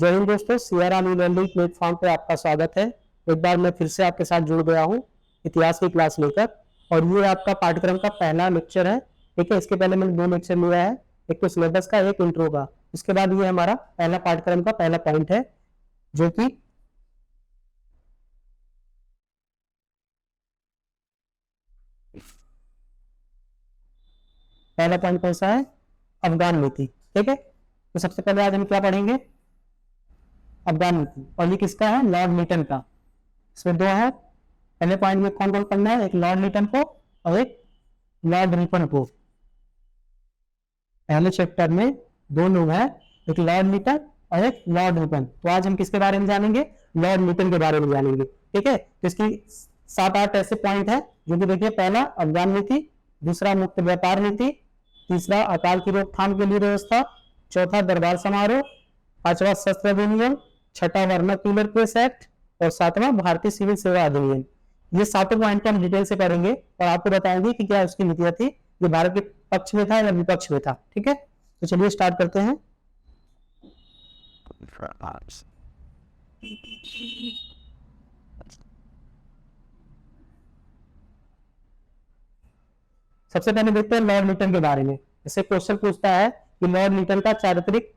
जय हिंद दोस्तों, CRR learning platform पे आपका स्वागत है। एक बार मैं फिर से आपके साथ जुड़ गया हूँ इतिहास की क्लास लेकर, और ये आपका पाठ्यक्रम का पहला लेक्चर है। ठीक है, इसके पहले मैंने 2 लेक्चर लिया है, एक तो सिलेबस का, एक इंट्रो का। इसके बाद ये हमारा पहला पाठ्यक्रम का पहला पॉइंट है, जो कि पहला पॉइंट कौन सा है? अफगान नीति। ठीक है, तो सबसे पहले आज हम क्या पढ़ेंगे? अफगान नीति। और ये किसका है? लॉर्ड लिटन का। इसमें 2 है। पहले पॉइंट में कौन कौन पढ़ना है? एक लॉर्ड लिटन को और एक लॉर्ड रिपन को। पहले चैप्टर में 2 लोग हैं, एक लॉर्ड लिटन और एक लॉर्ड रिपन। तो आज हम किसके बारे में जानेंगे? लॉर्ड लिटन के बारे में जानेंगे। ठीक है, तो इसकी 7-8 ऐसे पॉइंट है जो कि देखिए, पहला अफगान नीति, दूसरा मुक्त व्यापार नीति, तीसरा अकाल की रोकथाम के लिए व्यवस्था, चौथा दरबार समारोह, पांचवा शस्त्र अधिनियम, छठा वर्नाक्यूलर प्रेस एक्ट और सातवां भारतीय सिविल सेवा अधिनियम। ये 7 पॉइंट हम डिटेल से पढ़ेंगे और आपको बताएंगे कि क्या उसकी नीतियां थी, ये भारत के पक्ष में था या विपक्ष में था। ठीक है, तो चलिए स्टार्ट करते हैं। सबसे पहले देखते हैं लॉर्ड लिटन के बारे में। जैसे क्वेश्चन पूछता है कि लॉर्ड लिटन का चारित्रिक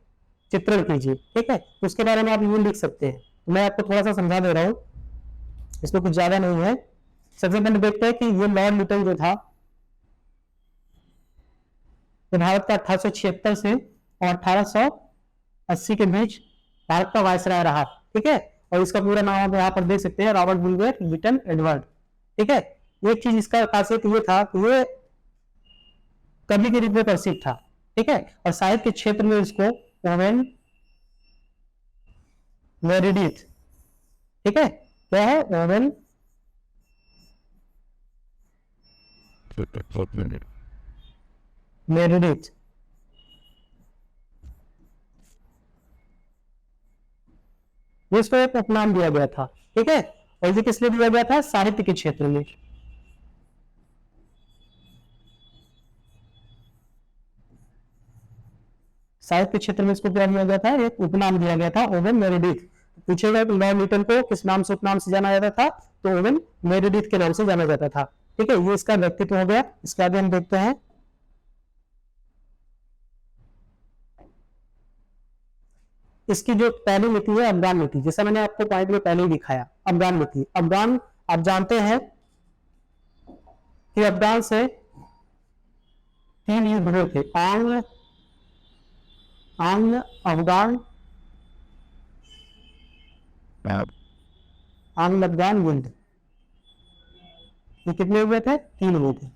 चित्रण कीजिए। ठीक है, तो उसके बारे में आप ये लिख सकते हैं। तो मैं आपको थोड़ा सा समझा दे रहा हूं, इसमें कुछ ज्यादा नहीं है। सबसे पहले देखते हैं कि ये लॉर्ड लिटन जो था, तो भारत का 1876 से और 1880 के बीच भारत का वायसराय रहा। ठीक है, और इसका पूरा नाम आप यहाँ पर देख सकते हैं, रॉबर्ट बुलवेट लिटन एडवर्ड। ठीक है, एक चीज इसका खासियत ये था कि ये कवि के रूप में प्रसिद्ध था। ठीक है, और साहित्य के क्षेत्र में इसको ओवेन मेरिडिथ, ठीक है, क्या है? ओवेन मेरिडिथ, इसको एक उपनाम दिया गया था। ठीक है, और ये किस लिए दिया गया था? साहित्य के क्षेत्र में। साहित्य क्षेत्र में इसको क्या दिया गया था? एक उपनाम दिया गया था, ओवेन मेरिडिथ। पूछेगा कि लॉर्ड लिटन को किस नाम से, उपनाम से जाना जाता था? तो ओवेन मेरिडिथ के नाम से जाना जाता था। ठीक है, ये इसका व्यक्तित्व हो गया। इसके आगे हम देखते हैं इसकी जो पहली नीति है, अफगान नीति। जैसा मैंने आपको पॉइंट में पहले ही दिखाया, अफगान नीति। अफगान, आप जानते हैं कि अफगान से 3 युद्ध हुए थे, आंग्ल अफगान, आंग्ल अफगान युद्ध। ये कितने हुए थे? 3 हुए थे।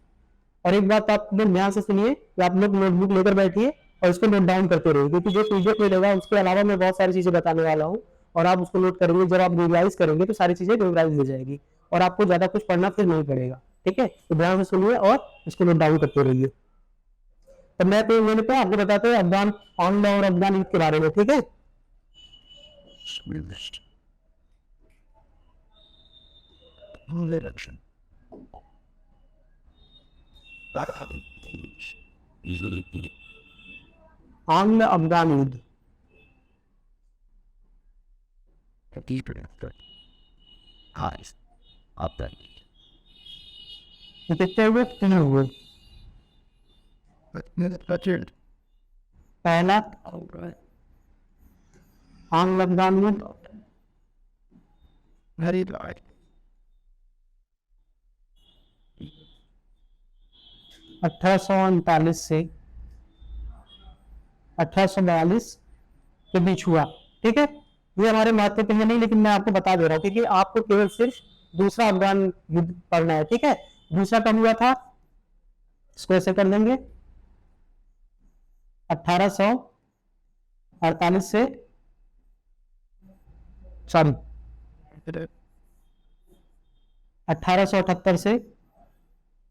और एक बात आप लोग ध्यान से सुनिए कि आप लोग नोटबुक लेकर बैठिए और इसको नोट डाउन करते रहिए, क्योंकि जो पीडीएफ मिलेगा उसके अलावा मैं बहुत सारी चीजें बताने वाला हूँ, और आप उसको नोट करेंगे। जब आप रिवाइज करेंगे तो सारी चीजें रिवाइज हो जाएगी और आपको ज्यादा कुछ पढ़ना फिर नहीं पड़ेगा। ठीक है, तो ध्यान से सुनिए और इसको नोट डाउन करते रहिए। तो मैंने तो आपको बताते हैं अफगान आंग्ल और अफगान युद्ध के बारे में। ठीक है, आंग्ल अफगान युद्ध। कितने हुए? 3 हुए। पहला आंग्ल अफगान युद्ध 1839 से 1842 के बीच हुआ। ठीक है, ये हमारे महत्व के लिए नहीं, लेकिन मैं आपको बता दे रहा हूँ क्योंकि आपको केवल सिर्फ दूसरा अफगान युद्ध पढ़ना है। ठीक है, दूसरा कब हुआ था? इसको ऐसे कर देंगे, 1848 से, सॉरी 1878 से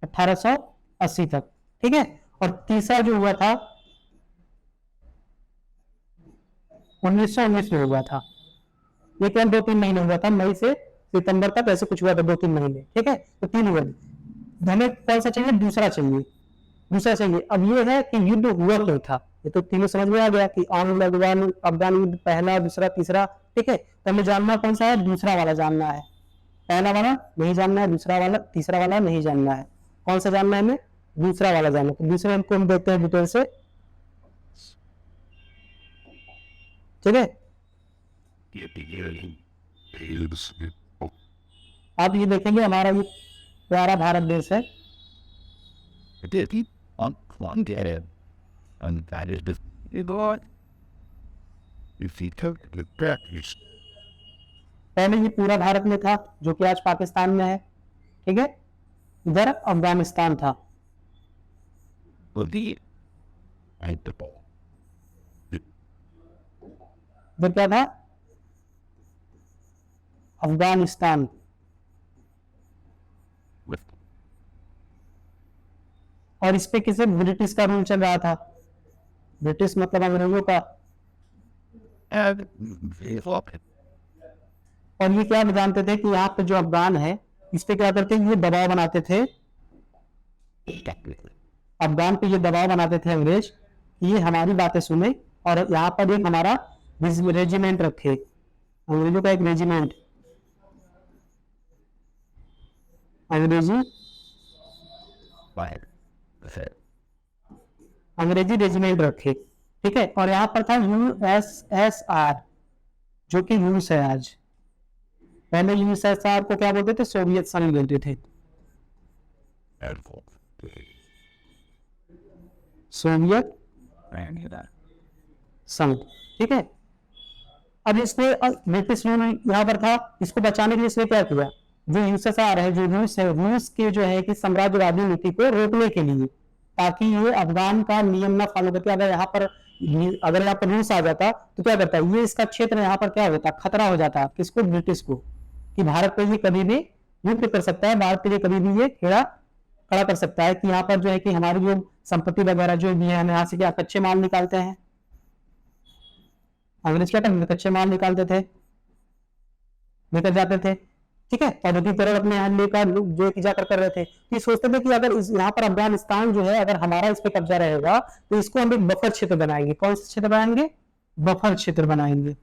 1880 तक। ठीक है, और तीसरा जो हुआ था 1919 में हुआ था। ये क्या 2-3 महीने हुआ था, मई से सितंबर तक ऐसे कुछ हुआ था, 2-3 महीने। ठीक है, तो 3 हुए। हमें कौन सा चाहिए? दूसरा चाहिए। दूसरा चाहिए। अब ये है कि युद्ध हुआ क्यों था, ये तो तीनों समझ में आ गया कि अफगान अफगान युद्ध पहला, दूसरा, तीसरा। ठीक है, तो हमें जानना कौन सा है, दूसरा वाला जानना है। पहला वाला नहीं जानना है, दूसरा वाला, तीसरा वाला नहीं जानना है। कौन सा जानना है हमें, दूसरा वाला जानना है। तो दूसरे हमको हम देखते हैं डिटेल से। ठीक है, आप ये देखेंगे हमारा ये प्यारा भारत देश है। पहले ये पूरा भारत में था, जो कि आज पाकिस्तान में है। ठीक है, इधर अफगानिस्तान था। इधर क्या था, अफगानिस्तान। और इस पे किसे, ब्रिटिश का रूल चल रहा था। ब्रिटिश मतलब अंग्रेजों का। और ये क्या जानते थे कि यहाँ पे जो अफगान है, इस पे क्या करते हैं, ये दबाव बनाते थे। अफगान पे ये दबाव बनाते थे अंग्रेज, ये हमारी बातें सुने और यहाँ पर एक हमारा रेजिमेंट रखे, अंग्रेजों का एक रेजिमेंट, अंग्रेजी रेजिमेंट रखे। ठीक है, और यहाँ पर था USSR, जो कि रूस है आज। पहले USSR को क्या बोलते थे, सोवियत संघ बोलते थे, सोवियत संघ। ठीक है, अब इसने ब्रिटिश रूल यहाँ पर था, इसको बचाने के लिए इसने क्या किया, जो USSR है, जो रूस है, रूस के जो है कि साम्राज्यवादी नीति को रोकने के लिए, ताकि ये अफगान का नियम ना फॉलो करके, अगर यहाँ पर रूस आ जाता तो क्या करता है, ये इसका क्षेत्र यहाँ पर क्या होता, खतरा हो जाता किसको, ब्रिटिश को, कि भारत पे ये कभी भी युद्ध कर सकता है, भारत पे ये कभी भी ये खड़ा कर सकता है, कि यहाँ पर जो है कि हमारी जो संपत्ति वगैरह जो भी है, हम यहाँ से क्या कच्चे माल निकालते हैं, अंग्रेज क्या करते, कच्चे माल निकालते थे, लेकर जाते थे। ठीक है, और दूसरी तरफ अपने यहाँ लेकर जो जाकर कर रहे थे, ये सोचते थे कि अगर यहाँ पर अफगानिस्तान जो है, अगर हमारा इस पे कब्जा रहेगा तो इसको हम एक बफर क्षेत्र बनाएंगे। कौन सा क्षेत्र बनाएंगे, बफर क्षेत्र बनाएंगे।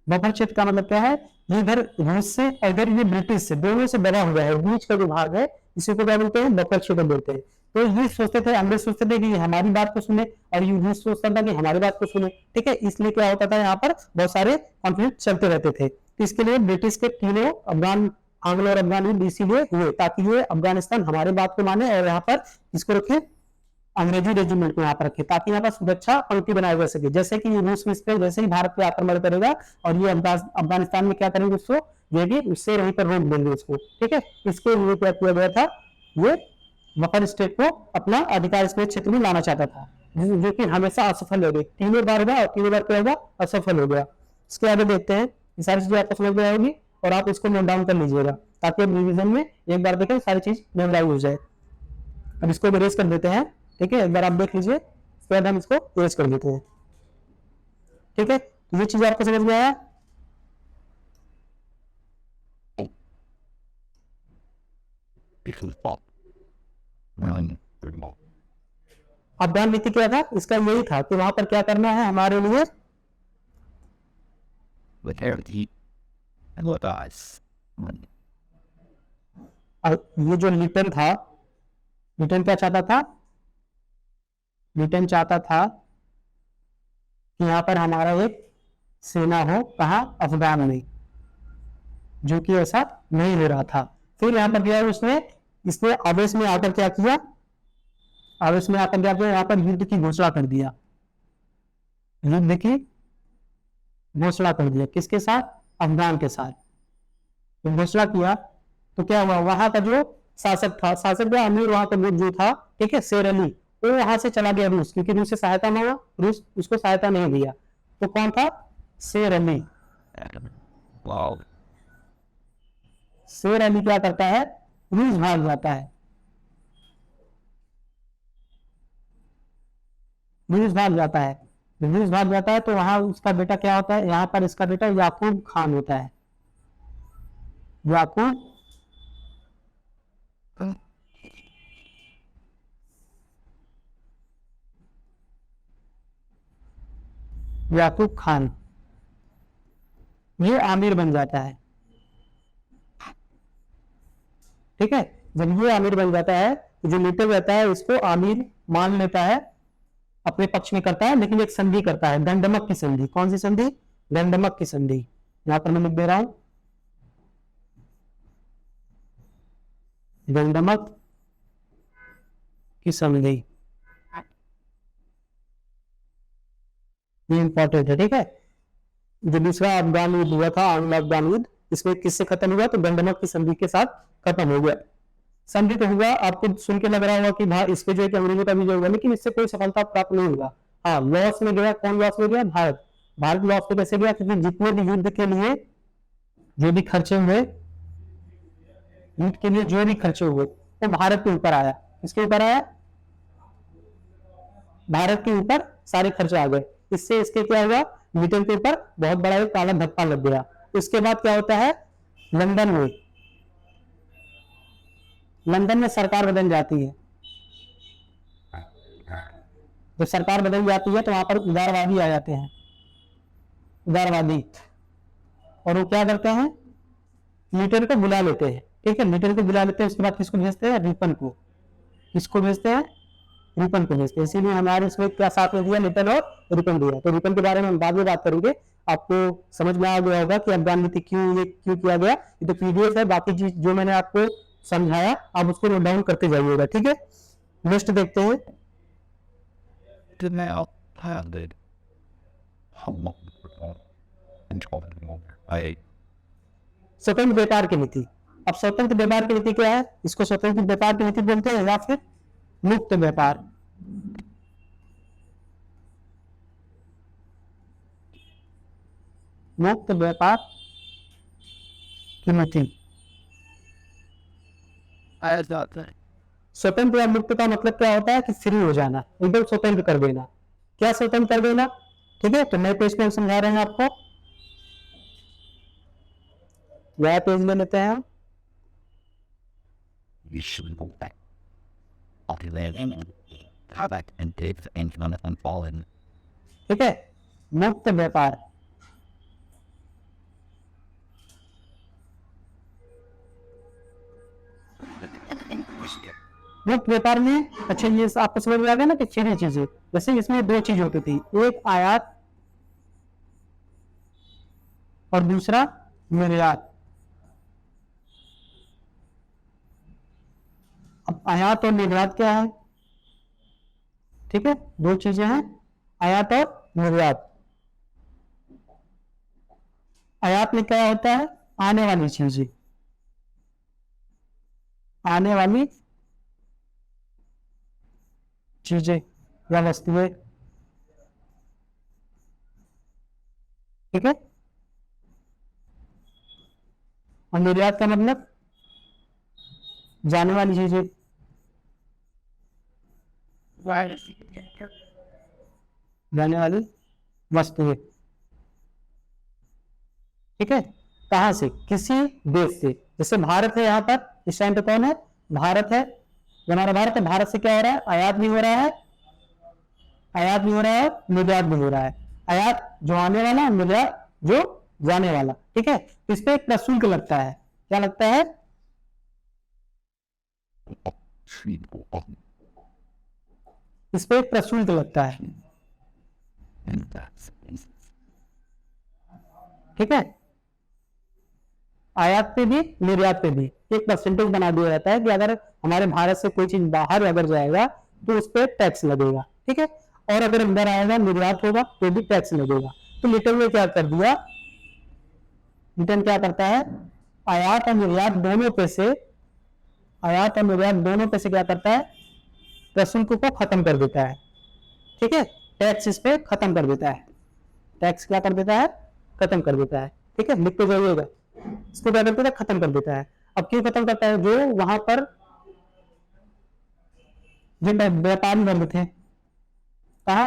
बफर क्षेत्र का मतलब क्या है, ये इधर रूस से, इधर ये ब्रिटिश से, दोनों से बना हुआ है, बीच का जो भाग है, इसी को क्या बोलते हैं, बफर क्षेत्र बोलते हैं। तो ये सोचते थे, अंग्रेज सोचते थे कि हमारी बात को सुने, और ये सोचता था कि हमारी बात को सुने। ठीक है, इसलिए क्या होता था, यहाँ पर बहुत सारे कॉन्फ्लिक्ट चलते रहते थे। तो इसके लिए ब्रिटिश के तीनों अफगान, आंग्ल और अफगान युद्ध इसीलिए हुए, ताकि ये अफगानिस्तान हमारी बात को माने, और यहाँ पर इसको रखे, अंग्रेजी रेजिमेंट को यहाँ पर रखे, ताकि यहाँ पर सुरक्षा पंक्ति बनाई जा सके। जैसे कि रूस में इस पे, जैसे ही भारत पे आक्रमण करेगा और ये अफगानिस्तान में क्या करेंगे, उसको ये भी उससे वहीं पर रोक देंगे उसको। ठीक है, इसके लिए क्या किया गया था, ये बफर स्टेट को अपना अधिकार इसमें क्षेत्र में लाना चाहता था, जो कि हमेशा असफल हो गई। तीनों बार हुआ और तीनों बार क्या होगा, असफल हो गया। इसके आगे देखते हैं, ये सारी चीजें आपको समझ में आएगी और आप इसको नोट डाउन कर लीजिएगा, ताकि अब रिविजन में एक बार देखें सारी चीज मेमोराइज हो जाए। अब इसको इरेज कर देते हैं। ठीक है, एक बार आप देख लीजिए, उसके बाद हम इसको इरेज कर देते हैं। ठीक है, तो ये चीज आपको समझ में आया। अफगान नीति क्या था, इसका यही था कि वहां पर क्या करना है हमारे लिए, ये जो लिटन था, लिटन क्या चाहता था, लिटन चाहता था कि यहाँ पर हमारा एक सेना हो, कहा, अफगान में, जो कि ऐसा नहीं हो रहा था। फिर यहाँ पर क्या है, इसने आवेश में आकर क्या किया, आवेश में आकर क्या किया, यहाँ पर युद्ध की घोषणा कर दिया, युद्ध की घोषणा कर दिया, किसके साथ, अफगान के साथ। तो घोषणा किया तो क्या हुआ, वहां का जो शासक था, शासक या अमीर वहां का जो था, ठीक है, शेर अली, वो वहां से चला गया रूस, क्योंकि रूस से सहायता मांगा, रूस उसको सहायता नहीं दिया। तो कौन था, शेर अली। शेर अली क्या करता है, रूस भाग जाता है, रूस भाग जाता है। रूस भाग जाता है तो वहां उसका बेटा क्या होता है, यहाँ पर इसका बेटा याकूब खान होता है, याकूब याकूब खान, ये आमिर बन जाता है। ठीक है, जब ये आमिर बन जाता है तो जो लीटर रहता है इसको आमिर मान लेता है, अपने पक्ष में करता है, लेकिन एक संधि करता है, दंडमक की संधि। कौन सी संधि? दंडमक की संधि। यहां पर मैं लिख दे रहा हूं, दंडमक की संधि, ये इंपॉर्टेंट है। ठीक है, जो दूसरा अफगान युद्ध हुआ था, आंग्ल अफगान युद्ध, इसमें किससे खत्म हुआ? तो दंडमक की संधि के साथ खत्म हो गया। संधि तो हुआ, आपको सुन के लग रहा होगा कि भाई इस पे जो है कि अंग्रेजों का विजय हुआ, लेकिन इससे कोई सफलता प्राप्त नहीं हुआ। हाँ, लॉस में गया। कौन लॉस में गया? भारत। भारत लॉस पे कैसे गया? क्योंकि जितने भी युद्ध के लिए जो भी खर्चे हुए, युद्ध के लिए जो भी खर्चे हुए, वो भारत के ऊपर आया। किसके ऊपर आया? भारत के ऊपर सारे खर्चे आ गए। इससे इसके क्या हुआ? ब्रिटेन के ऊपर बहुत बड़ा एक काला धब्बा लग गया। उसके बाद क्या होता है? लंदन में सरकार बदल जाती है। जब सरकार बदल जाती है तो वहां पर उदारवादी आ जाते हैं, उदारवादी, और वो क्या करते हैं? लीटर को बुला लेते हैं। ठीक है, लीटर को बुला लेते हैं। उसके बाद किसको भेजते हैं? रिपन को। किसको भेजते हैं? रिपन को भेजते हैं। इसीलिए हमारे इसमें क्या साथ में दिया? लिटन और रिपन दिया। तो रिपन के बारे में हम बाद में बात करेंगे। आपको समझ में आ गया होगा कि अफगान नीति क्यों किया गया। ये तो पीडीएफ है, बाकी चीज जो मैंने आपको समझाया आप उसको नोट डाउन करते जाइएगा। ठीक है, नेक्स्ट देखते हैं। स्वतंत्र व्यापार की नीति। अब स्वतंत्र व्यापार की नीति क्या है? इसको स्वतंत्र व्यापार की नीति बोलते हैं या फिर मुक्त व्यापार। मुक्त व्यापार की नीति। स्वतंत्र या मुक्त का मतलब क्या होता है? कि फ्री हो जाना, एकदम स्वतंत्र कर देना। क्या स्वतंत्र कर देना? ठीक है, तो नए पेज पे हम समझा रहे हैं आपको। नया पेज में लेते हैं हम। ठीक है, मुक्त व्यापार। मुक्त व्यापार में अच्छा ये आपको समझ में आ गया ना कि 6 चीजें। जैसे इसमें 2 चीज होती थी, एक आयात और दूसरा निर्यात। अब आयात और निर्यात क्या है? ठीक है, 2 चीजें हैं, आयात और निर्यात। आयात में क्या होता है? आने वाली चीजें, आने वाली चीजें या वस्तुएं। ठीक है, और निर्यात का मतलब जाने वाली चीजें, जाने वाली वस्तुएं। ठीक है, कहां से? किसी देश से। जैसे भारत है, यहां पर इस टाइम पे कौन है? भारत है। हमारा भारत है, भारत से क्या हो रहा है? आयात भी हो रहा है, आयात भी हो रहा है, निर्यात भी हो रहा है। आयात जो आने वाला, निर्यात जो जाने वाला। ठीक है, इस पे एक प्रशुल्क लगता है। क्या लगता है? इस पे एक प्रशुल्क लगता है। ठीक है, आयात पे भी निर्यात पे भी एक परसेंटेज बना दिया जाता है कि अगर हमारे भारत से कोई चीज बाहर अगर जाएगा तो उस पर टैक्स लगेगा। ठीक है, और अगर अंदर आएगा, निर्यात होगा, तो भी टैक्स लगेगा। तो लिटन ने क्या कर दिया? लिटन क्या करता है? आयात और निर्यात दोनों पे से, आयात और निर्यात दोनों पे से क्या करता है? प्रशुल्क को खत्म कर देता है। ठीक है, टैक्स इस पे खत्म कर देता है। टैक्स क्या कर देता है? खत्म कर देता है। ठीक है, लिख तो जाइएगा। इसको क्या करता है? खत्म कर देता है। अब क्यों खत्म करता है? जो वहां पर जो व्यापारी वर्ग थे, कहा?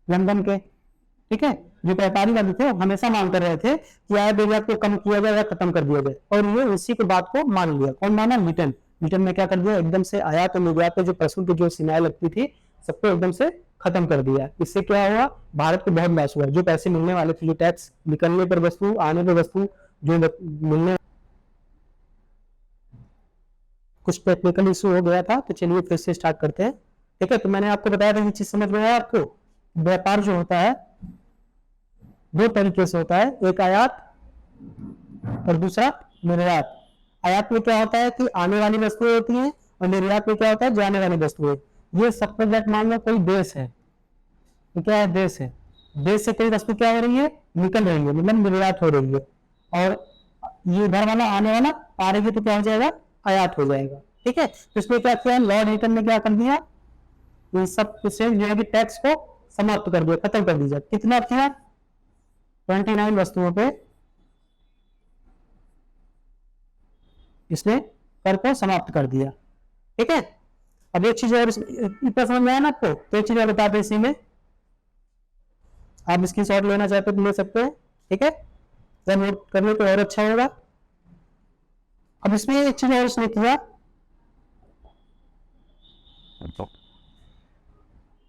लंदन के। ठीक है, जो व्यापारी वर्ग थे हमेशा मांग कर रहे थे कि आयात निर्यात को कम किया जाए या खत्म कर दिया जाए, और ये उसी की बात को मान लिया। कौन माना? लिटन। लिटन ने क्या कर दिया? एकदम से आयात और निर्यात पे जो प्रशुल्क जो सीमाएं लगती थी सबको एकदम से खत्म कर दिया। इससे क्या हुआ, भारत को बहुत लॉस हुआ। जो पैसे मिलने वाले थे, जो टैक्स निकलने पर वस्तु, आने पर वस्तु, जो मिलने, कुछ टेक्निकल इशू हो गया था, तो चलिए फिर से स्टार्ट करते हैं। ठीक है, तो मैंने आपको बताया था, ये चीज समझ में आया आपको। व्यापार जो होता है दो तरीके से होता है, एक आयात और दूसरा निर्यात। आयात में क्या होता है कि आने वाली वस्तुएं होती हैं, और निर्यात में क्या होता है, जाने वाली वस्तुएं। ये सबसे दैट मान लो कोई देश है, तो क्या है, देश है, देश से कोई वस्तु क्या हो रही है, निकल रही है, मतलब निर्यात हो रही है, और ये इधर वाला आने वाला आ रही है, तो क्या हो जाएगा, आयात हो जाएगा। ठीक है, तो इसमें क्या किया, लॉर्ड हिटन ने क्या कर दिया, ये सब से जो है कि टैक्स को समाप्त कर दिया, खत्म कर दिया। कितना किया, 29 वस्तुओं पे इसने कर को समाप्त कर दिया। ठीक है, अब एक चीज और इतना समझ में आया ना आपको, तो एक चीज और बताते हैं इसी में, आप इसकी शॉट लेना चाहते तो ले सकते हैं। ठीक है, जब नोट करने को और अच्छा होगा। अब इसमें एक चीज और इसने किया,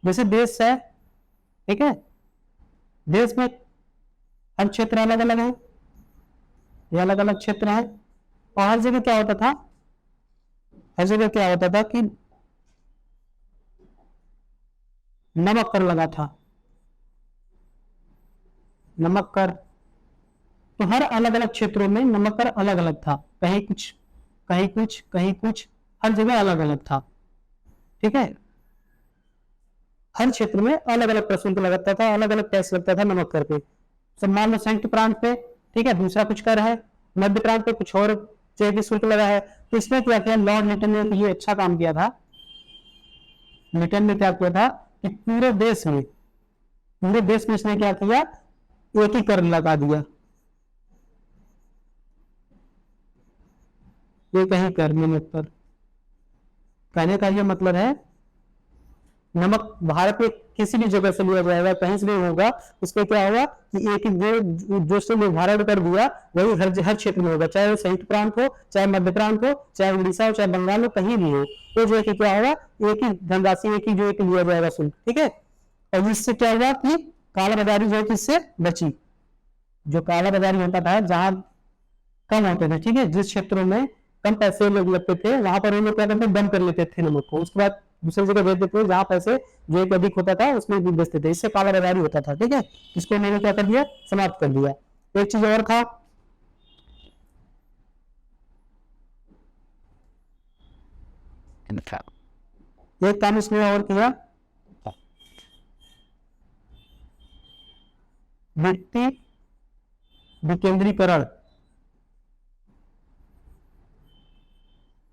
जैसे देश है, ठीक है, देश में हर क्षेत्र अलग अलग है, ये अलग अलग क्षेत्र है, और हर जगह क्या होता था, हर जगह क्या होता था कि नमक कर लगा था, नमक कर। तो हर अलग अलग क्षेत्रों में नमक कर अलग अलग था, कहीं कुछ कहीं कुछ कहीं कुछ, हर जगह अलग अलग था। ठीक है, हर क्षेत्र में अलग अलग प्रशुल्क लगता था, अलग अलग टैक्स लगता था नमक कर पे। सब मान लो संयुक्त प्रांत पे, ठीक है, दूसरा कुछ कर है, मध्य प्रांत पे कुछ और जो शुल्क लगा है। तो इसमें क्या किया, लॉर्ड लिटन ने ये अच्छा काम किया था। लिटन ने क्या किया था कि पूरे देश में इसने क्या किया, एक ही कर लगा दिया, एक ही कर नमक पर। कहने का ये मतलब है, नमक भारत में किसी भी जगह से लिया जाएगा, कहीं से नहीं होगा, उसमें क्या होगा कि एक जो से निर्धारण कर दिया वही हर क्षेत्र में होगा, चाहे संयुक्त प्रांत हो, चाहे मध्य प्रांत हो, चाहे उड़ीसा हो, चाहे बंगाल हो, कहीं भी हो, तो जो है कि क्या होगा, एक ही धनराशि, एक ही जो है कि लिया जाएगा शुल्क। ठीक है, और इससे क्या हुआ कि कालाबाजारी जो है कि इससे बची। जो कालाबाजारी होता था, जहां कम होते थे, ठीक है, जिस क्षेत्रों में कम पैसे लगते थे, वहां पर उन्होंने क्या करते, बंद कर लेते थे नमक को, उसके बाद दूसरी जगह भेज देते थे, जहां पैसे जो एक अधिक होता था उसमें भी बेचते थे, इससे कालाबाजारी होता था। ठीक है, इसको मैंने क्या कर दिया, समाप्त कर दिया। एक चीज और था, एक काम इसने और किया, व्यक्ति विकेंद्रीकरण,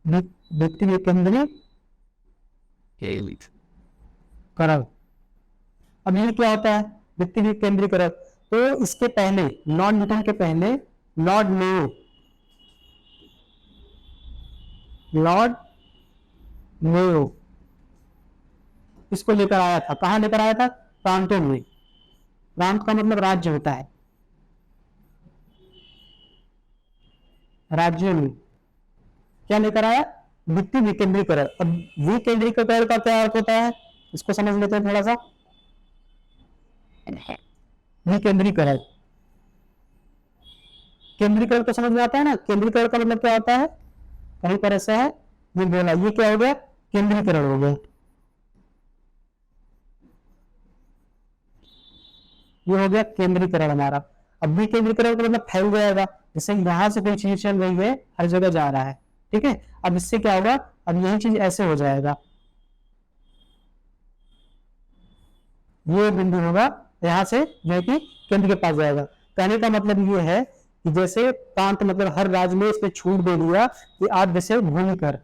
व्यक्ति विकेंद्रीकरण। अब ये क्या होता है, व्यक्ति विकेंद्रीकरण। तो इसके पहले, लॉर्ड न्यूटन के पहले, लॉर्ड मेयो इसको लेकर आया था। कहां लेकर आया था, प्रांतों में। प्रांत का मतलब राज्य होता है, राज्यों में क्या लेकर आया, व्यक्ति विकेंद्रीकरण। अब विकेंद्रीकरण का क्या अर्थ होता है, इसको समझ लेते हैं थोड़ा सा। विकेंद्रीकरण, केंद्रीकरण तो समझ में आता है ना, केंद्रीकरण का मतलब क्या होता है, कहीं पर ऐसा है, ये बोला, ये क्या हो गया, केंद्रीकरण हो गया, ये हो गया केंद्रीकरण हमारा। अब विकेंद्रीकरण का मतलब फैल जाएगा, जैसे यहां से कोई चीज चल रही है, हर जगह जा रहा है। ठीक है, अब इससे क्या होगा, अब यही चीज ऐसे हो जाएगा, ये बिंदु होगा, यहां से जो है कि केंद्र के पास जाएगा। कहने का मतलब ये है कि जैसे प्रांत मतलब हर राज्य में इसमें छूट दे दिया कि आप जैसे भूमि कर,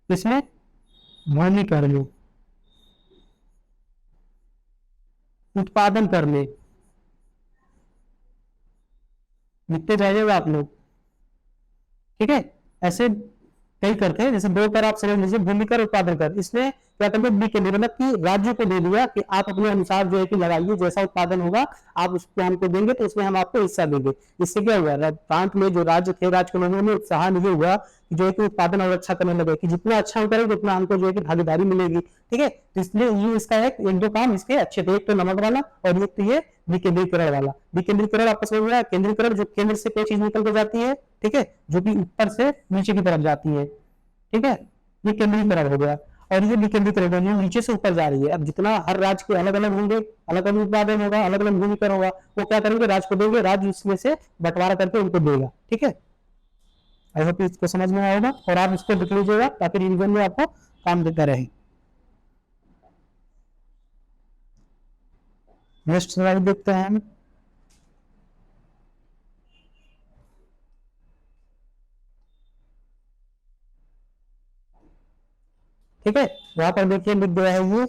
इसमें भूमि कर में, उत्पादन करने, लिखते जाइएगा आप लोग। ठीक है, ऐसे कई करते हैं, जैसे दो कर आप समझ लीजिए, भूमि कर, उत्पादन कर। इसमें क्या करते हैं विकेंद्रीय, मतलब कि राज्य को दे दिया कि आप अपने अनुसार जो है कि लगाइए, जैसा उत्पादन होगा आप उसको हमको देंगे तो उसमें हम आपको हिस्सा देंगे। इससे क्या हुआ, प्रांत में जो राज्य थे, राज्य के लोगों में उत्साह ये हुआ कि जो है कि उत्पादन और अच्छा करने लगे कि जितना अच्छा हम करेंगे उतना हमको जो है कि भागीदारी मिलेगी। ठीक है, तो इसलिए ये इसका एक दो काम इसके अच्छे थे, एक तो नमक वाला और एक तो ये विकेंद्रीकरण वाला। विकेंद्रीकरण आपको समझ में आया, केंद्रीकरण जो केंद्र से कोई चीज निकल के जाती है, ठीक है, जो कि ऊपर से नीचे की तरफ जाती है, ठीक है, ये केंद्रीकरण हो गया। और ये विकेंद्रीकरण नीचे से ऊपर जा रही है। अब जितना हर राज्य के अलग अलग होंगे, अलग अलग उत्पादन होगा, अलग अलग भूमिकरण होगा, वो क्या करेंगे, राज्य को देंगे, राज्य उसमें से बंटवारा करके उनको देगा। ठीक है, आई होप इसको समझ में आएगा और आप इसको लिख लीजिएगा ताकि रिवीजन में आपको काम देता रहे। नेक्स्ट स्लाइड देखते हैं हम। ठीक है, वहां पर देखिए लिख दिया है ये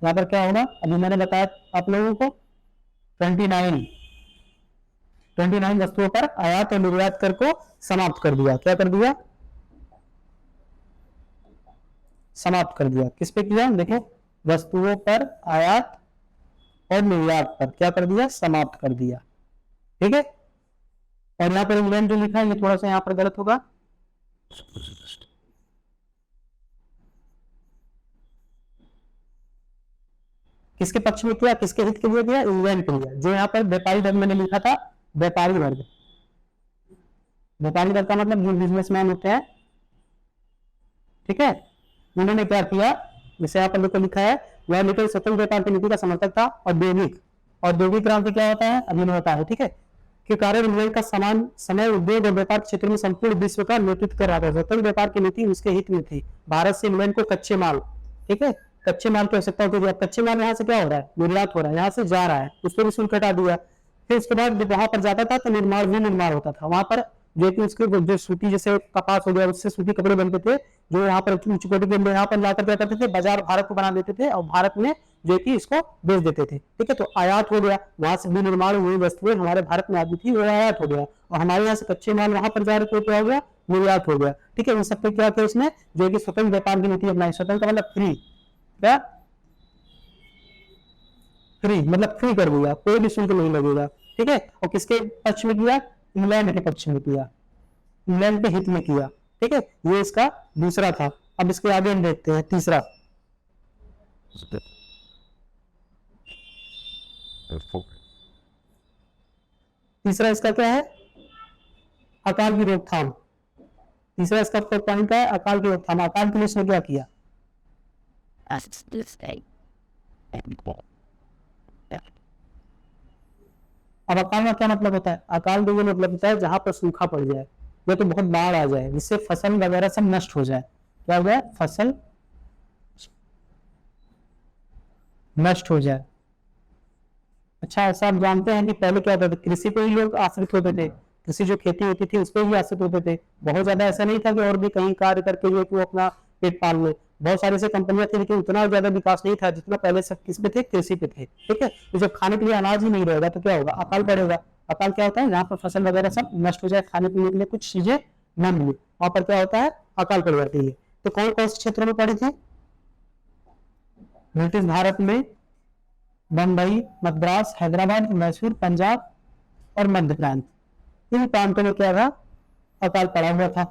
यहाँ पर क्या होगा, अभी मैंने बताया आप लोगों को 29 वस्तुओं पर आयात और निर्यात कर को समाप्त कर दिया। क्या कर दिया, समाप्त कर दिया। किस पे किया, देखो वस्तुओं पर आयात और निर्यात पर क्या कर दिया, समाप्त कर दिया। ठीक है, और यहाँ पर इंग्लैंड जो लिखा है ये थोड़ा सा यहाँ पर गलत होगा, किसके पक्ष में किया, किसके हित के लिए किया, इंग्लैंड के लिए। जो यहाँ पर व्यापारी वर्ग मैंने लिखा था, व्यापारी वर्ग, व्यापारी वर्ग का मतलब जो बिजनेसमैन होते हैं, ठीक है, उन्होंने क्या किया, जैसे यहाँ पर लिखा है वह निकल स्वतंत्र व्यापार की नीति का समर्थक था। औद्योगिक क्रांति क्या होता है, अभी होता है, ठीक है, के कारण इंग्लैंड का समान समय उद्योग और व्यापार क्षेत्र में संपूर्ण विश्व का नेतृत्व कर रहा था। स्वतंत्र व्यापार की नीति उसके हित में थी। भारत से इंग्लैंड को कच्चे माल, ठीक है, कच्चे माल की आवश्यकता होती है। कच्चे माल यहाँ से क्या हो रहा है, निर्यात हो रहा है, यहाँ से जा रहा है, उस पर भी शुल्क हटा दिया। फिर उसके बाद वहां पर जाता था तो निर्माण होता था वहां पर, जो कि उसके जो सूती जैसे कपास हो गया उससे सूती कपड़े बनते थे, जो यहाँ पर उच्च कोटि के यहाँ पर लाकर क्या करते थे, बाजार भारत को बना देते थे और भारत में जो कि इसको बेच देते थे। ठीक है, तो आयात हो गया, वहां से विनिर्माण हुई वस्तुएं हमारे भारत में आती थी, वो आयात हो गया, और हमारे यहाँ से कच्चे माल वहां पर जा रहे थे, क्या हो गया, निर्यात हो गया। ठीक है, उन सब पे क्या किया उसने, जो कि स्वतंत्र व्यापार की नीति अपनाई। स्वतंत्र मतलब फ्री, क्या फ्री मतलब फ्री कर दिया, कोई भी शुल्क नहीं लगेगा। ठीक है, और किसके पक्ष में किया, इंग्लैंड के पक्ष में किया, इंग्लैंड के हित में किया। ठीक है, ये इसका दूसरा था। अब इसके आगे हम देखते हैं तीसरा। तीसरा इसका क्या है, अकाल की रोकथाम। तीसरा इसका पॉइंट क्या है, अकाल की रोकथाम। अकाल के लिए इसने क्या किया, अब अकाल का क्या मतलब होता है, अकाल का मतलब होता है जहां पर सूखा पड़ जाए या तो बहुत बाढ़ आ जाए जिससे फसल वगैरह सब नष्ट हो जाए। क्या हो गया, फसल नष्ट हो जाए। अच्छा, ऐसा आप जानते हैं कि पहले क्या होता था, कृषि पे ही लोग आश्रित होते थे, कृषि जो खेती होती थी उस पर ही आश्रित होते थे। बहुत ज्यादा ऐसा नहीं था कि और भी कहीं कार्य करके जो वो अपना पेट पाल ले। बहुत सारी ऐसी कंपनियां थी लेकिन उतना ज्यादा विकास नहीं था जितना पहले सब किस पे थे, कृषि पे थे। ठीक है, तो जब खाने के लिए अनाज ही नहीं रहेगा तो क्या होगा, अकाल पड़ेगा। अकाल क्या होता है, जहाँ पर फसल वगैरह सब नष्ट हो जाए, खाने पीने के लिए कुछ चीजें न मिले, वहां पर क्या होता है, अकाल पड़ जाती है। तो कौन कौन से क्षेत्रों में पड़े थे, ब्रिटिश भारत में बंबई, मद्रास, हैदराबाद, मैसूर, पंजाब और मध्य प्रांत, इन प्रांतों में क्या था, अकाल पड़ा हुआ था।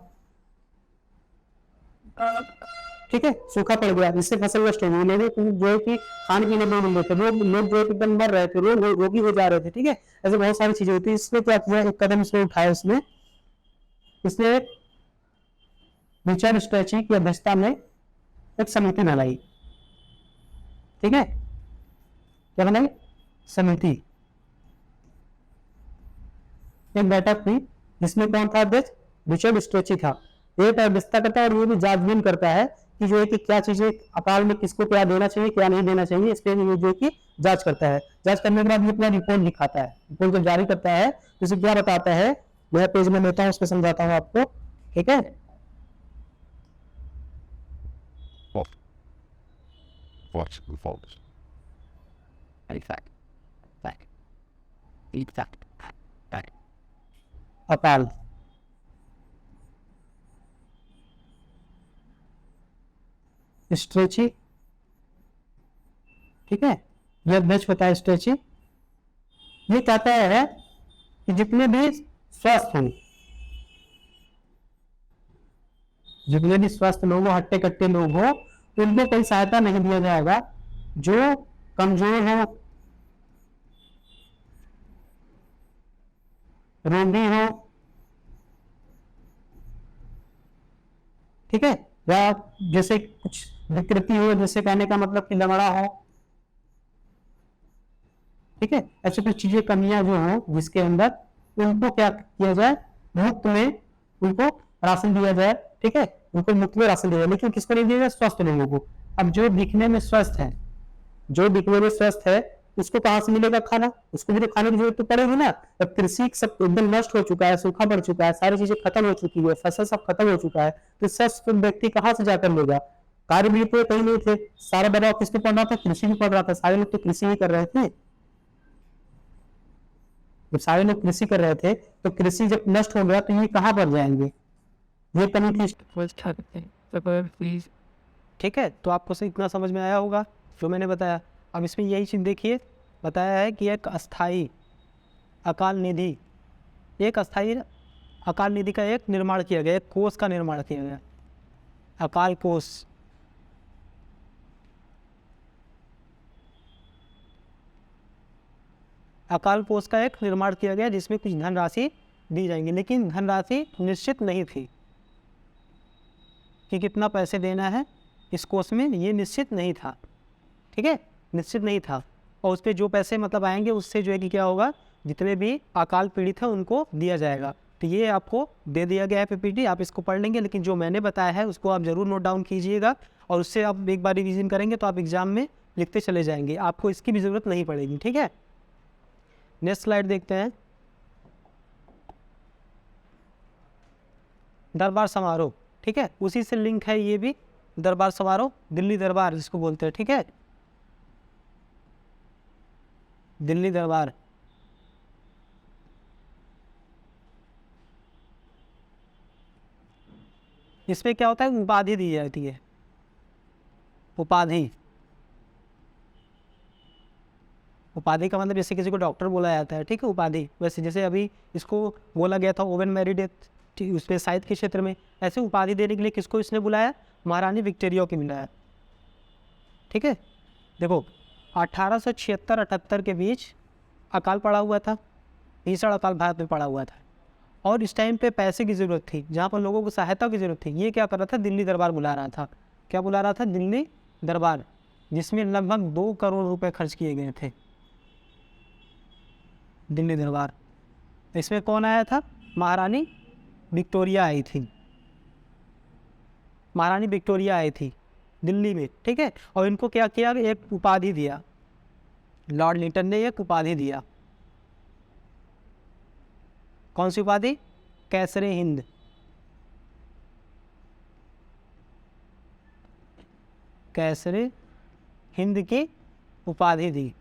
ठीक है, सूखा पड़ गया जिससे फसल नष्ट हो गई, लोगों जो है कि खाने पीने नहीं मिल रहे थे, लोग जो है एकदम मर रहे थे, लोग रोगी हो जा रहे थे। ठीक है, ऐसे बहुत सारी चीजें होती है। इसमें क्या किया, एक कदम इसने उठाया, इसने रिचर्ड स्ट्रेची की अध्यक्षता में एक समिति बनाई। ठीक है, क्या बनाई, समिति, एक बैठक हुई जिसमें कौन था अध्यक्ष, रिचर्ड स्ट्रेची था। ये व्यवस्था करता है और ये भी जांचबीन करता है कि जो है कि क्या चीजें अकाल में किसको क्या देना चाहिए, क्या नहीं देना चाहिए, इस पे जो है कि जांच करता है। जांच करने के बाद ये अपना रिपोर्ट दिखाता है। रिपोर्ट जब जारी करता है तो इसे क्या बताता है नया पेज में लेता हूँ, उसमें समझाता हूँ आपको, ठीक है। अकाल, स्ट्रेची, ठीक है, यह बेच होता है स्ट्रेची। ये कहता है कि जितने भी स्वस्थ हैं, जितने भी स्वस्थ लोग हो, हट्टे कट्टे लोग हो, उनको कोई सहायता नहीं दिया जाएगा। जो कमजोर हो, रोगी हो, ठीक है, या जैसे कुछ विकृति हो, जैसे कहने का मतलब कि लंगड़ा हो, ठीक है, ऐसी कुछ चीजें कमियां जो हो जिसके अंदर, उनको क्या किया जाए, मुफ्त में उनको राशन दिया जाए, ठीक है, उनको मुफ्त में राशन दिया जाए। लेकिन किसको नहीं दिया जाए? स्वस्थ लोगों को। अब जो दिखने में स्वस्थ है, जो दिखने में स्वस्थ है, उसको कहां से मिलेगा खाना? उसको भी तो खाने की जरूरत तो पड़ेगी ना। अब कृषि सब एकदम नष्ट हो चुका है, सूखा पड़ चुका है, सारी चीजें खत्म हो चुकी है, फसल सब खत्म हो चुका है, तो स्वस्थ व्यक्ति कहां से जाकर लेगा? कार्य भी तो कहीं नहीं थे, सारा दबाव किस पे पड़ रहा था? कृषि पे पड़ रहा था, सारे लोग तो कृषि ही कर रहे थे। जब सारे लोग कृषि कर रहे थे, तो कृषि जब नष्ट हो गया तो ये कहाँ पर जाएंगे? ये कमी थी, ठीक है। तो आपको से इतना समझ में आया होगा जो मैंने बताया। अब इसमें यही चीज़ देखिए, बताया है कि एक अस्थाई अकाल निधि, एक अस्थाई अकाल निधि का एक निर्माण किया गया, एक कोष का निर्माण किया गया, अकाल कोष। अकाल कोष का एक निर्माण किया गया जिसमें कुछ धनराशि दी जाएंगी, लेकिन धनराशि निश्चित नहीं थी कि कितना पैसे देना है इस कोष में, ये निश्चित नहीं था, ठीक है, निश्चित नहीं था। और उस पर जो पैसे मतलब आएंगे उससे जो है कि क्या होगा, जितने भी अकाल पीड़ित है उनको दिया जाएगा। तो ये आपको दे दिया गया है पीपीटी, आप इसको पढ़ लेंगे, लेकिन जो मैंने बताया है उसको आप ज़रूर नोट डाउन कीजिएगा, और उससे आप एक बार रिवीजन करेंगे तो आप एग्जाम में लिखते चले जाएंगे, आपको इसकी भी ज़रूरत नहीं पड़ेगी, ठीक है। नेक्स्ट स्लाइड देखते हैं। दरबार समारोह, ठीक है, उसी से लिंक है ये भी, दरबार समारोह, दिल्ली दरबार जिसको बोलते हैं, ठीक है, दिल्ली दरबार। इसमें क्या होता है, उपाधि दी जाती है, उपाधि। उपाधि का मतलब जैसे किसी को डॉक्टर बोला जाता है, ठीक है, उपाधि। वैसे जैसे अभी इसको बोला गया था ओवन मेरिडेथ, उस पर साहित्य के क्षेत्र में, ऐसे उपाधि देने के लिए किसको इसने बुलाया? महारानी विक्टोरिया को बुलाया, ठीक है। देखो 1876-78 के बीच अकाल पड़ा हुआ था, भीषण अकाल भारत में पड़ा हुआ था, और इस टाइम पे पैसे की ज़रूरत थी, जहाँ पर लोगों को सहायता की ज़रूरत थी। ये क्या कर रहा था? दिल्ली दरबार बुला रहा था। क्या बुला रहा था? दिल्ली दरबार, जिसमें लगभग 2 करोड़ रुपए खर्च किए गए थे, दिल्ली दरबार। इसमें कौन आया था? महारानी विक्टोरिया आई थी, महारानी विक्टोरिया आई थी दिल्ली में, ठीक है। और इनको क्या किया? एक उपाधि दिया, लॉर्ड लिटन ने एक उपाधि दिया। कौन सी उपाधि? कैसरे हिंद, कैसरे हिंद की उपाधि दी,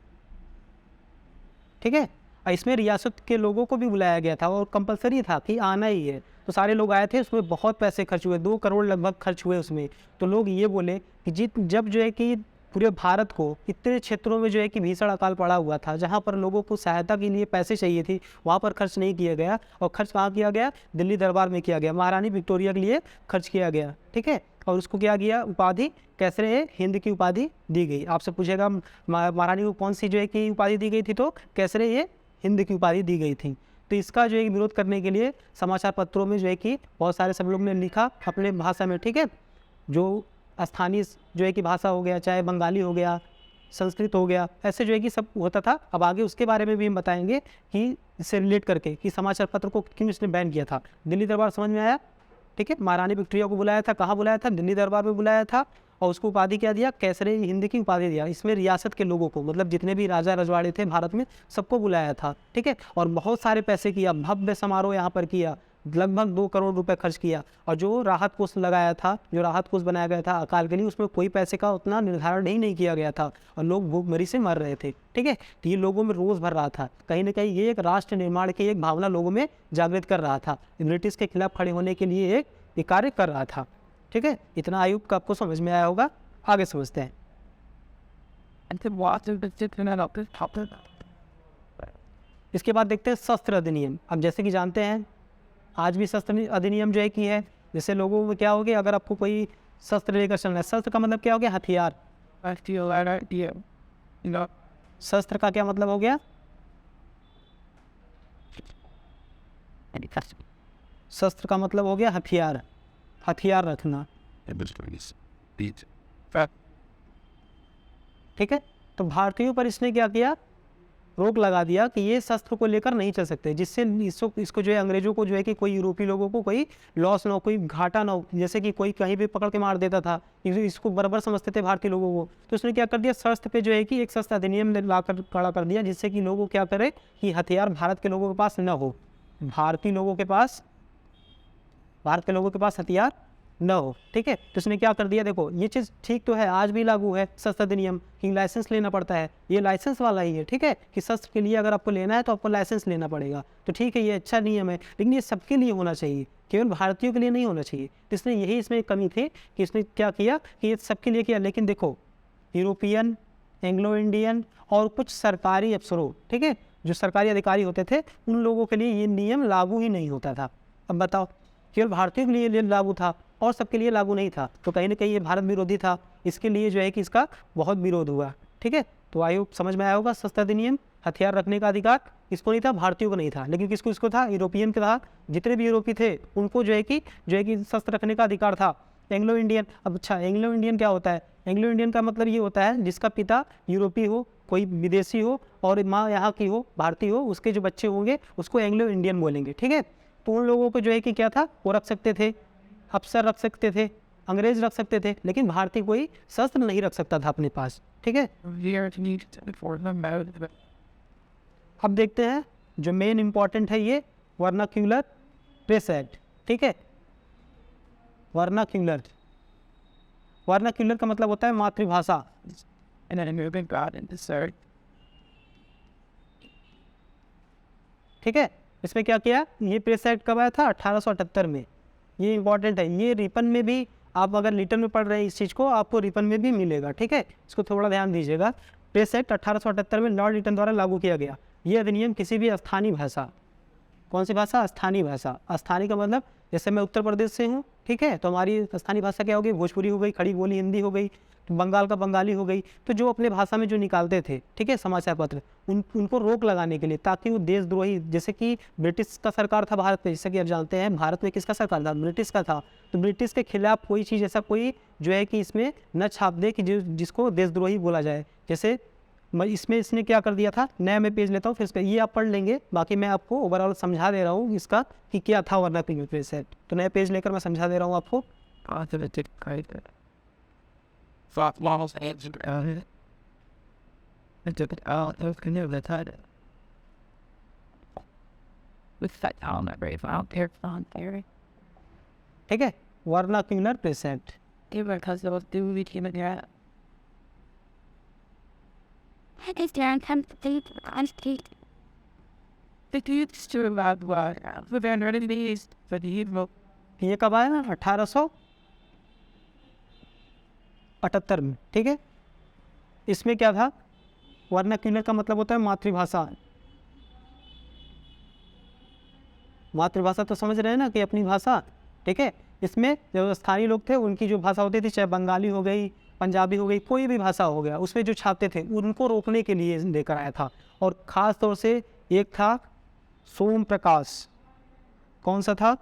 ठीक है। इसमें रियासत के लोगों को भी बुलाया गया था और कंपलसरी था कि आना ही है, तो सारे लोग आए थे। उसमें बहुत पैसे खर्च हुए, 2 करोड़ लगभग खर्च हुए उसमें। तो लोग ये बोले कि जब जो है कि पूरे भारत को इतने क्षेत्रों में जो है कि भीषण अकाल पड़ा हुआ था, जहाँ पर लोगों को सहायता के लिए पैसे चाहिए थी, वहाँ पर खर्च नहीं किया गया। और खर्च कहाँ किया गया? दिल्ली दरबार में किया गया, महारानी विक्टोरिया के लिए खर्च किया गया, ठीक है। और उसको क्या किया? उपाधि कैसरे हिंद की उपाधि दी गई। आपसे पूछेगा महारानी को कौन सी जो है कि उपाधि दी गई थी, तो कैसरे हिंद की उपाधि दी गई थी। तो इसका जो है विरोध करने के लिए समाचार पत्रों में जो है कि बहुत सारे सब लोग ने लिखा अपने भाषा में, ठीक है। जो स्थानीय जो है कि भाषा हो गया, चाहे बंगाली हो गया, संस्कृत हो गया, ऐसे जो है कि सब होता था। अब आगे उसके बारे में भी हम बताएंगे कि इससे रिलेट करके कि समाचार पत्र को क्यों इसने बैन किया था। दिल्ली दरबार समझ में आया, ठीक है। महारानी विक्टोरिया को बुलाया था, कहाँ बुलाया था? दिल्ली दरबार में बुलाया था। और उसको उपाधि क्या दिया, कैसरे हिंद की उपाधि दिया। इसमें रियासत के लोगों को, मतलब जितने भी राजा रजवाड़े थे भारत में, सबको बुलाया था, ठीक है। और बहुत सारे पैसे किया, भव्य समारोह यहाँ पर किया, लगभग 2 करोड़ रुपए खर्च किया। और जो राहत कोष लगाया था, जो राहत कोष बनाया गया था अकाल के लिए, उसमें कोई पैसे का उतना निर्धारण नहीं किया गया था और लोग भूखमरी से मर रहे थे, ठीक है। तो ये लोगों में रोष भर रहा था, कहीं ना कहीं ये एक राष्ट्र निर्माण की एक भावना लोगों में जागृत कर रहा था, ब्रिटिश के खिलाफ खड़े होने के लिए एक कार्य कर रहा था, ठीक है। इतना आयुब का आपको समझ में आया होगा, आगे समझते हैं। इसके बाद देखते हैं शस्त्र अधिनियम। अब जैसे कि जानते हैं आज भी शस्त्र अधिनियम जो है की है, जैसे लोगों में क्या हो गया, अगर आपको कोई शस्त्र लेकर चलना है, शस्त्र का मतलब क्या हो गया, हथियार। शस्त्र का क्या मतलब हो गया, शस्त्र का मतलब हो गया हथियार, हथियार रखना, ठीक है। तो भारतीयों पर इसने क्या किया, रोक लगा दिया कि ये शस्त्र को लेकर नहीं चल सकते, जिससे इसको जो है अंग्रेजों को जो है कि कोई यूरोपीय लोगों को कोई लॉस ना हो, कोई घाटा ना हो। जैसे कि कोई कहीं भी पकड़ के मार देता था, इसको बराबर समझते थे भारतीय लोगों को, तो उसने क्या कर दिया, शस्त्र पे जो है कि एक शस्त्र अधिनियम लाकर खड़ा कर दिया, जिससे कि लोगों क्या करे कि हथियार भारत के लोगों के पास न हो, भारतीय लोगों के पास, भारत के लोगों के पास हथियार न हो, ठीक है। तो उसने क्या कर दिया, देखो ये चीज़ ठीक तो है, आज भी लागू है शस्त्र अधिनियम कि लाइसेंस लेना पड़ता है, ये लाइसेंस वाला ही है, ठीक है, कि शस्त्र के लिए अगर आपको लेना है तो आपको लाइसेंस लेना पड़ेगा, तो ठीक है, ये अच्छा नियम है, लेकिन ये सबके लिए होना चाहिए, केवल भारतीयों के लिए नहीं होना चाहिए। तो इसने यही इसमें कमी थी कि इसने क्या किया कि ये सबके लिए किया, लेकिन देखो यूरोपियन, एंग्लो इंडियन और कुछ सरकारी अफसरों, ठीक है, जो सरकारी अधिकारी होते थे, उन लोगों के लिए ये नियम लागू ही नहीं होता था। अब बताओ, केवल भारतीयों के लिए लागू था और सबके लिए लागू नहीं था, तो कहीं ना कहीं ये भारत विरोधी था, इसके लिए जो है कि इसका बहुत विरोध हुआ, ठीक है। तो आयोग समझ में आया होगा, शस्त्र अधिनियम, हथियार रखने का अधिकार इसको नहीं था, भारतीयों को नहीं था, लेकिन किसको, इसको था, यूरोपियन का था, जितने भी यूरोपीय थे उनको जो है कि शस्त्र रखने का अधिकार था। एंग्लो इंडियन, अब अच्छा एंग्लो इंडियन क्या होता है, एंग्लो इंडियन का मतलब ये होता है जिसका पिता यूरोपीय हो, कोई विदेशी हो और माँ यहाँ की हो, भारतीय हो, उसके जो बच्चे होंगे उसको एंग्लो इंडियन बोलेंगे, ठीक है। तो उन लोगों को जो है कि क्या था, वो रख सकते थे, अफसर रख सकते थे, अंग्रेज रख सकते थे, लेकिन भारतीय कोई शस्त्र नहीं रख सकता था अपने पास, ठीक है। अब देखते हैं जो मेन इंपॉर्टेंट है, ये वर्नाक्यूलर प्रेस एक्ट, ठीक है। वर्नाक्यूलर, वर्नाक्यूलर का मतलब होता है मातृभाषा, ठीक है। इसमें क्या किया, ये प्रेस एक्ट कब आया था, 1878 में, ये इंपॉर्टेंट है, ये रिपन में भी, आप अगर लिटन में पढ़ रहे हैं इस चीज़ को, आपको रिपन में भी मिलेगा, ठीक है, इसको थोड़ा ध्यान दीजिएगा। प्रेस एक्ट 1878 में लॉर्ड लिटन द्वारा लागू किया गया। ये अधिनियम किसी भी स्थानीय भाषा, कौन सी भाषा, स्थानीय भाषा, स्थानीय का मतलब जैसे मैं उत्तर प्रदेश से हूँ, ठीक है, तो हमारी स्थानीय भाषा क्या होगी, भोजपुरी हो गई, खड़ी बोली हिंदी हो गई, बंगाल का बंगाली हो गई, तो जो अपने भाषा में जो निकालते थे, ठीक है, समाचार पत्र, उनको रोक लगाने के लिए, ताकि वो देशद्रोही, जैसे कि ब्रिटिश का सरकार था भारत में, जैसे कि आप जानते हैं भारत में किसका सरकार था, ब्रिटिश का था, तो ब्रिटिश के खिलाफ कोई चीज़ ऐसा कोई जो है कि इसमें न छाप दे कि जिसको देशद्रोही बोला जाए। जैसे इसमें इसने क्या कर दिया था, नया मैं पेज लेता हूँ, फिर इसका ये आप पढ़ लेंगे, बाकी मैं आपको ओवरऑल समझा दे रहा हूँ इसका कि क्या था वर्नाक्यूलर प्रेस एक्ट। तो नया पेज लेकर मैं समझा दे रहा हूँ आपको। ठीक है, वर्नाक्यूलर प्रेस एक्ट, ये कब आया, 1878 में, ठीक है। इसमें क्या था, वर्नाक्यूलर का मतलब होता है मातृभाषा, मातृभाषा तो समझ रहे हैं ना कि अपनी भाषा, ठीक है। इसमें जो स्थानीय लोग थे उनकी जो भाषा होती थी, चाहे बंगाली हो गई, पंजाबी हो गई, कोई भी भाषा हो गया, उसमें जो छापते थे उनको रोकने के लिए लेकर आया था। और ख़ास तौर से एक था सोम प्रकाश, कौन सा था,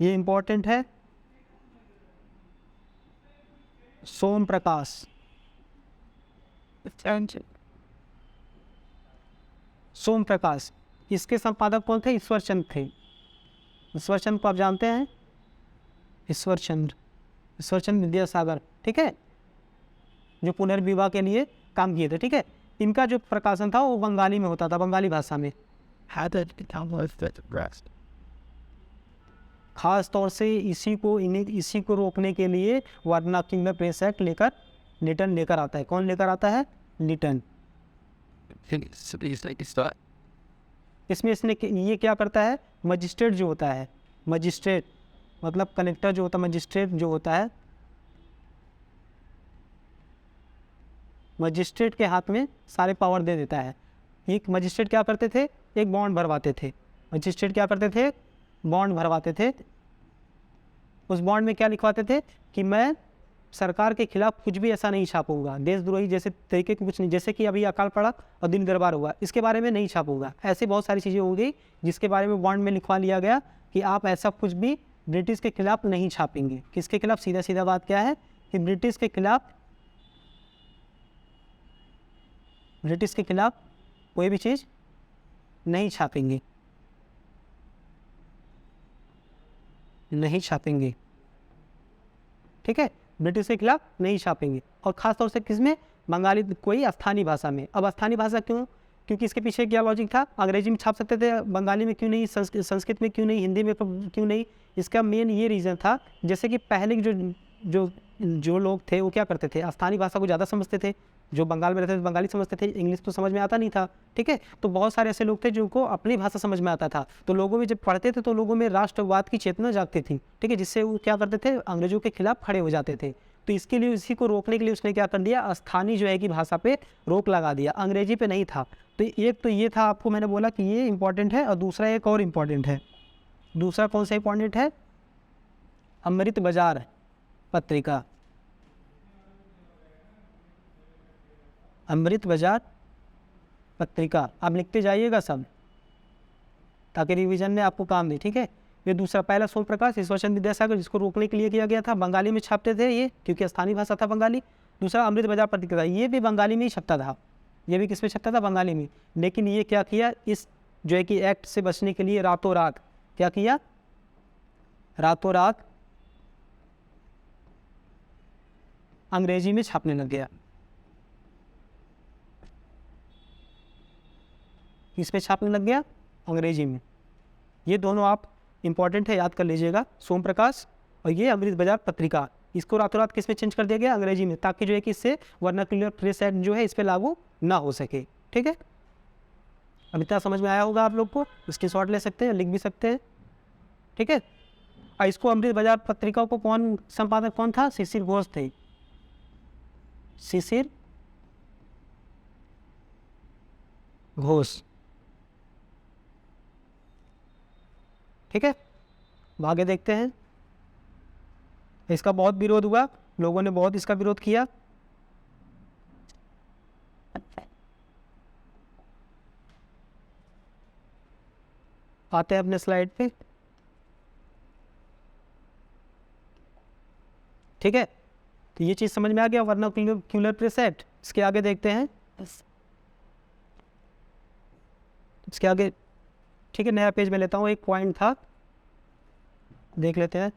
ये इम्पोर्टेंट है, सोम प्रकाश, सोम प्रकाश, इसके संपादक कौन थे, ईश्वर चंद्र थे। ईश्वर चंद्र को आप जानते हैं, ईश्वर चंद्र, ईश्वर चंद्र विद्यासागर, ठीक है। जो पुनर्विवाह के लिए काम किए थे, ठीक है। इनका जो प्रकाशन था वो बंगाली में होता था, बंगाली भाषा में। खास तौर से इसी को रोकने के लिए वर्नाक्युलर प्रेस एक्ट लिटन लेकर आता है। कौन लेकर आता है? लिटन। इसमें ये क्या करता है? मजिस्ट्रेट जो होता है, मजिस्ट्रेट मतलब कलेक्टर जो होता है, मजिस्ट्रेट जो होता है, मजिस्ट्रेट के हाथ में सारे पावर दे देता है। एक मजिस्ट्रेट क्या करते थे? एक बॉन्ड भरवाते थे। मजिस्ट्रेट क्या करते थे? बॉन्ड भरवाते थे। उस बॉन्ड में क्या लिखवाते थे कि मैं सरकार के खिलाफ कुछ भी ऐसा नहीं छापूंगा, देशद्रोही जैसे तरीके के कुछ नहीं, जैसे कि अभी अकाल पड़ा और दिन दरबार हुआ, इसके बारे में नहीं छापूंगा। ऐसी बहुत सारी चीज़ें हो गई जिसके बारे में बॉन्ड में लिखवा लिया गया कि आप ऐसा कुछ भी ब्रिटिश के खिलाफ नहीं छापेंगे। किसके खिलाफ? सीधा सीधा बात क्या है कि ब्रिटिश के खिलाफ कोई भी चीज़ नहीं छापेंगे, नहीं छापेंगे, ठीक है। ब्रिटिश के खिलाफ नहीं छापेंगे। और ख़ास तौर से किसमें? बंगाली, कोई स्थानीय भाषा में। अब स्थानीय भाषा क्यों? क्योंकि इसके पीछे क्या लॉजिक था? अंग्रेजी में छाप सकते थे, बंगाली में क्यों नहीं, संस्कृत में क्यों नहीं, हिंदी में क्यों नहीं? इसका मेन ये रीज़न था, जैसे कि पहले जो लोग थे वो क्या करते थे? स्थानीय भाषा को ज़्यादा समझते थे। जो बंगाल में रहते थे बंगाली समझते थे, इंग्लिश तो समझ में आता नहीं था, ठीक है। तो बहुत सारे ऐसे लोग थे जिनको अपनी भाषा समझ में आता था, तो लोगों में जब पढ़ते थे तो लोगों में राष्ट्रवाद की चेतना जागती थी, ठीक है, जिससे वो क्या करते थे? अंग्रेजों के खिलाफ खड़े हो जाते थे। तो इसके लिए, इसी को रोकने के लिए उसने क्या कर दिया? स्थानीय जो है कि भाषा पे रोक लगा दिया, अंग्रेजी पे नहीं था। तो एक तो ये था, आपको मैंने बोला कि ये इंपॉर्टेंट है। और दूसरा एक और इम्पॉर्टेंट है। दूसरा कौन सा इंपॉर्टेंट है? अमृत बाजार पत्रिका। अमृत बाजार पत्रिका आप लिखते जाइएगा सब, ताकि रिवीजन में आपको काम दे, ठीक है। ये दूसरा, पहला सोम प्रकाश ईश्वरचंद्र विद्यासागर, जिसको रोकने के लिए किया गया था, बंगाली में छापते थे ये, क्योंकि स्थानीय भाषा था बंगाली। दूसरा अमृत बाजार पत्रिका, ये भी बंगाली में ही छपता था। ये भी किस में छपता था? बंगाली में। लेकिन ये क्या किया, इस जो है कि एक्ट से बचने के लिए रातों रात क्या किया? रातों रात अंग्रेजी में छापने लग गया। किस पे छापने लग गया? अंग्रेजी में। ये दोनों आप इंपॉर्टेंट है, याद कर लीजिएगा, सोम प्रकाश और ये अमृत बाजार पत्रिका। इसको रातों रात किस में चेंज कर दिया गया? अंग्रेजी में, ताकि जो है कि इससे वर्नाक्युलर प्रेस एक्ट जो है इस पर लागू ना हो सके, ठीक है। अब इतना समझ में आया होगा आप लोग को। इसकी शॉर्ट ले सकते हैं, लिख भी सकते हैं, ठीक है। और इसको अमृत बाजार पत्रिका को कौन संपादक कौन था? शिशिर घोष थे। शिशिर घोष, ठीक है। आगे देखते हैं। इसका बहुत विरोध हुआ, लोगों ने बहुत इसका विरोध किया। आते हैं अपने स्लाइड पे, ठीक है। तो ये चीज़ समझ में आ गया, वर्नाक्युलर प्रेस एक्ट। इसके आगे देखते हैं, इसके आगे, ठीक है, नया पेज में लेता हूँ। एक पॉइंट था, देख लेते हैं।